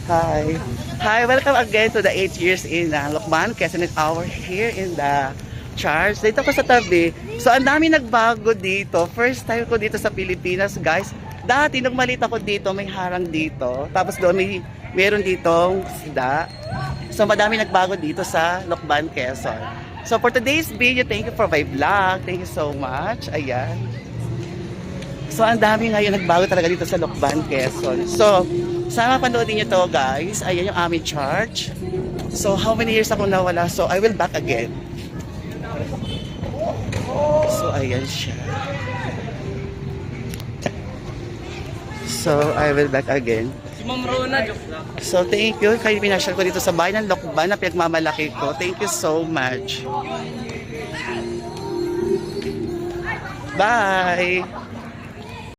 Hi. Hi, welcome again to the 8 years in Lokban, Quezon Hour here in the Charles. Dito ko sa tabi. So, ang dami nagbago dito. First time ko dito sa Pilipinas, guys. Dati, nung malit ako dito, may harang dito. Tapos doon, meron ditong isda. So, madami nagbago dito sa Lokban, Quezon. So, for today's video, thank you for my vlog. Thank you so much. Ayan. So, ang dami ngayon nagbago talaga dito sa Lokban, Quezon. So, sana panoodin nyo to, guys. Ayan yung aming church. So, how many years ako nawala? So, I will back again. So, ayan siya. So, I will back again. So, thank you. Kayo pinasyal ko dito sa bahay ng Lokban na pinagmamalaki ko. Thank you so much. Bye!